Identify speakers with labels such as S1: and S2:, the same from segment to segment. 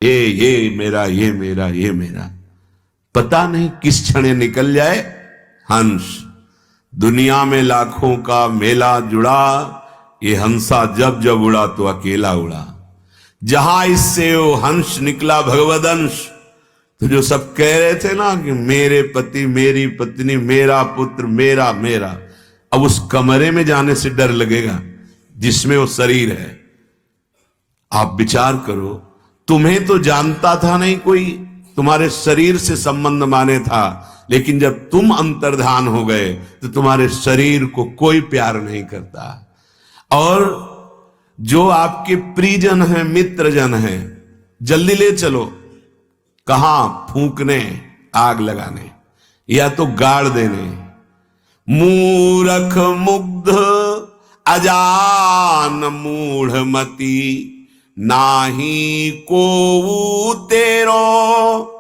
S1: ये मेरा, ये मेरा, ये मेरा, पता नहीं किस क्षण निकल जाए हंस। दुनिया में लाखों का मेला जुड़ा, ये हंसा जब जब उड़ा तो अकेला उड़ा। जहां इससे वो हंस निकला भगवदंश, तो जो सब कह रहे थे ना कि मेरे पति, मेरी पत्नी, मेरा पुत्र, मेरा मेरा, अब उस कमरे में जाने से डर लगेगा जिसमें वो शरीर है। आप विचार करो, तुम्हें तो जानता था नहीं कोई, तुम्हारे शरीर से संबंध माने था, लेकिन जब तुम अंतर्धान हो गए तो तुम्हारे शरीर को कोई प्यार नहीं करता। और जो आपके प्रियजन हैं, मित्रजन हैं, जल्दी ले चलो, कहां? फूंकने, आग लगाने, या तो गाड़ देने। मूरख मुग्ध अजान मूढ़मती, नाही को तेरो,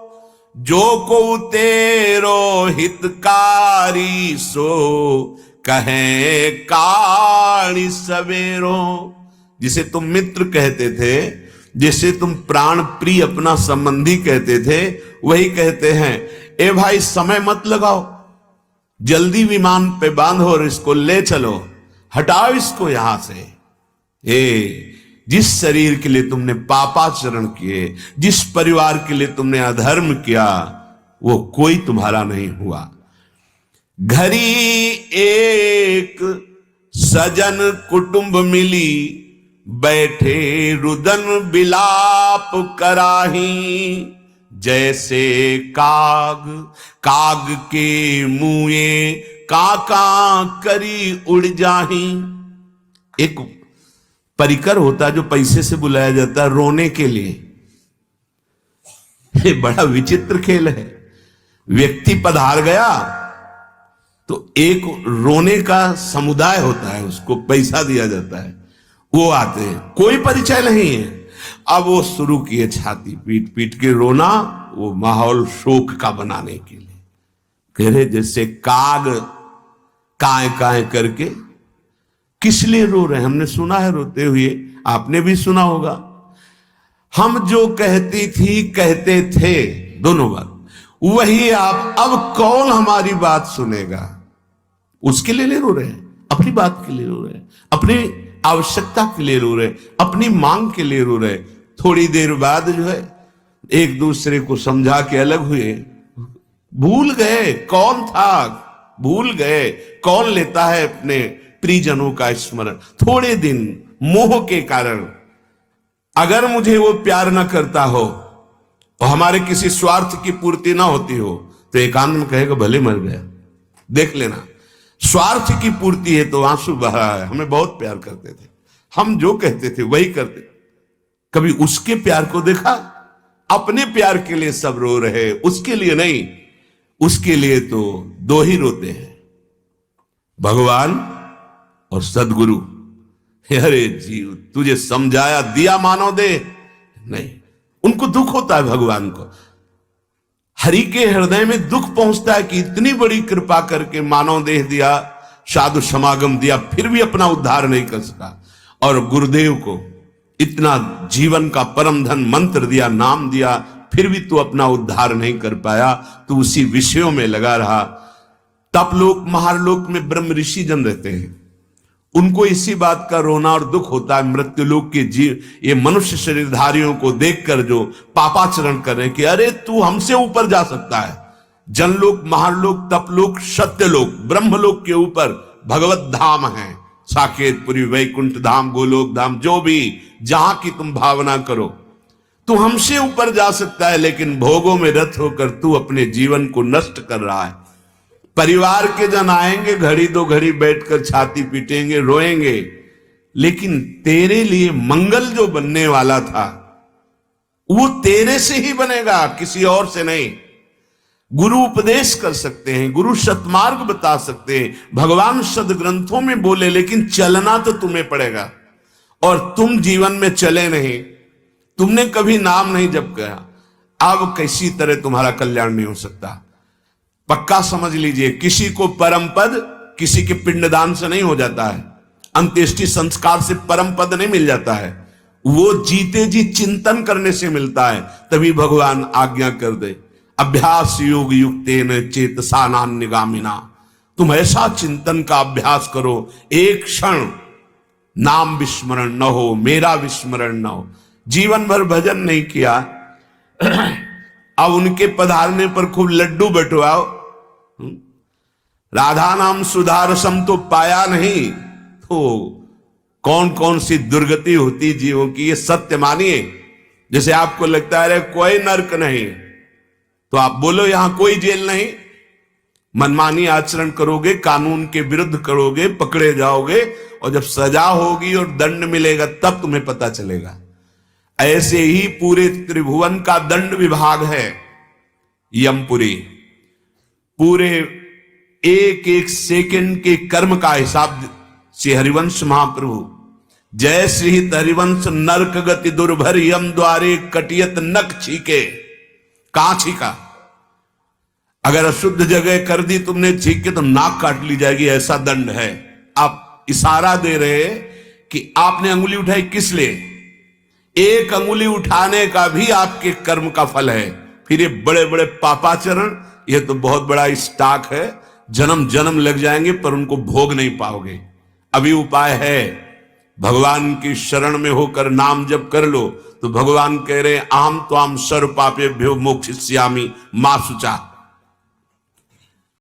S1: जो को तेरो हितकारी, सो कहे काणी सवेरो। जिसे तुम मित्र कहते थे, जिसे तुम प्राण प्रिय अपना संबंधी कहते थे, वही कहते हैं ए भाई समय मत लगाओ, जल्दी विमान पे बांधो और इसको ले चलो, हटाओ इसको यहां से। जिस शरीर के लिए तुमने पापाचरण किए, जिस परिवार के लिए तुमने अधर्म किया, वो कोई तुम्हारा नहीं हुआ। घरी एक सजन कुटुंब मिली, बैठे रुदन बिलाप कराही, जैसे काग काग के मुए काका करी उड़ जाही। एक परिकर होता है जो पैसे से बुलाया जाता है रोने के लिए। ये बड़ा विचित्र खेल है। व्यक्ति पधार गया तो एक रोने का समुदाय होता है, उसको पैसा दिया जाता है, वो आते हैं, कोई परिचय नहीं है। अब वो शुरू किए छाती पीट पीट के रोना, वो माहौल शोक का बनाने के लिए। कह रहे जैसे काग काए काए करके। किस लिए रो रहे हैं? हमने सुना है रोते हुए, आपने भी सुना होगा। हम जो कहती थी, कहते थे, दोनों बात वही आप, अब कौन हमारी बात सुनेगा? उसके लिए रो रहे हैं, अपनी बात के लिए रो रहे हैं, अपनी आवश्यकता के लिए रो रहे, अपनी मांग के लिए रो रहे। थोड़ी देर बाद जो है एक दूसरे को समझा के अलग हुए, भूल गए कौन था, भूल गए कौन लेता है अपने प्रियजनों का स्मरण। थोड़े दिन मोह के कारण, अगर मुझे वो प्यार ना करता हो और हमारे किसी स्वार्थ की पूर्ति ना होती हो, तो एकांत में कहेगा भले मर गया। देख लेना, स्वार्थ की पूर्ति है तो आंसू बहा है। हमें बहुत प्यार करते थे, हम जो कहते थे वही करते। कभी उसके प्यार को देखा? अपने प्यार के लिए सब रो रहे, उसके लिए नहीं। उसके लिए तो दो ही रोते हैं, भगवान और सदगुरु। अरे जीव, तुझे समझाया, दिया मानव दे, नहीं। उनको दुख होता है भगवान को, हरि के हृदय में दुख पहुंचता है कि इतनी बड़ी कृपा करके मानव देह दिया, साधु समागम दिया, फिर भी अपना उद्धार नहीं कर सका। और गुरुदेव को इतना जीवन का परम धन मंत्र दिया, नाम दिया, फिर भी तू अपना उद्धार नहीं कर पाया। तू उसी विषयों में लगा रहा। तपलोक महारलोक में ब्रह्म ऋषि जन रहते हैं, उनको इसी बात का रोना और दुख होता है। मृत्युलोक के जीव, ये मनुष्य शरीरधारियों को देखकर जो पापाचरण कर रहे हैं कि अरे तू हमसे ऊपर जा सकता है। जनलोक, महारलोक, तपलोक, सत्यलोक, ब्रह्मलोक के ऊपर भगवत धाम है, साकेतपुरी, वैकुंठ धाम, गोलोक धाम, जो भी जहां की तुम भावना करो, तू हमसे ऊपर जा सकता है। लेकिन भोगों में रत होकर तू अपने जीवन को नष्ट कर रहा है। परिवार के जन आएंगे, घड़ी दो घड़ी बैठकर छाती पीटेंगे, रोएंगे, लेकिन तेरे लिए मंगल जो बनने वाला था वो तेरे से ही बनेगा, किसी और से नहीं। गुरु उपदेश कर सकते हैं, गुरु सतमार्ग बता सकते हैं, भगवान सदग्रंथों में बोले, लेकिन चलना तो तुम्हें पड़ेगा। और तुम जीवन में चले नहीं, तुमने कभी नाम नहीं जप किया, अब किसी तरह तुम्हारा कल्याण नहीं हो सकता। पक्का समझ लीजिए, किसी को परम पद किसी के पिंडदान से नहीं हो जाता है, अंत्येष्टि संस्कार से परम पद नहीं मिल जाता है। वो जीते जी चिंतन करने से मिलता है, तभी भगवान आज्ञा कर दे। अभ्यास योग युक्तेन चेतसा नान्यगामिना, तुम ऐसा चिंतन का अभ्यास करो, एक क्षण नाम विस्मरण न हो, मेरा विस्मरण न हो। जीवन भर भजन नहीं किया, अब उनके पधारने पर खूब लड्डू बटवाओ, राधा नाम सुधारसम तो पाया नहीं, तो कौन कौन सी दुर्गति होती जीवों की, ये सत्य मानिए। जैसे आपको लगता है कोई नरक नहीं, तो आप बोलो यहां कोई जेल नहीं। मनमानी आचरण करोगे, कानून के विरुद्ध करोगे, पकड़े जाओगे, और जब सजा होगी और दंड मिलेगा तब तुम्हें पता चलेगा। ऐसे ही पूरे त्रिभुवन का दंड विभाग है यमपुरी। पूरे एक एक सेकंड के कर्म का हिसाब श्री हरिवंश महाप्रभु, जय श्री हरिवंश नरक गति दुर्भर यम द्वारे कटियत नख छीके। कहां छीका? अगर अशुद्ध जगह कर दी तुमने छीक के, तो नाक काट ली जाएगी, ऐसा दंड है। आप इशारा दे रहे कि आपने अंगुली उठाई किस लिए? एक अंगुली उठाने का भी आपके कर्म का फल है। फिर ये बड़े बड़े पापाचरण, ये तो बहुत बड़ा स्टॉक है, जन्म जन्म लग जाएंगे पर उनको भोग नहीं पाओगे। अभी उपाय है, भगवान की शरण में होकर नाम जप कर लो, तो भगवान कह रहे आम त्वाम सर्व पापेभ्यो मोक्षयिष्यामि मा शुचा।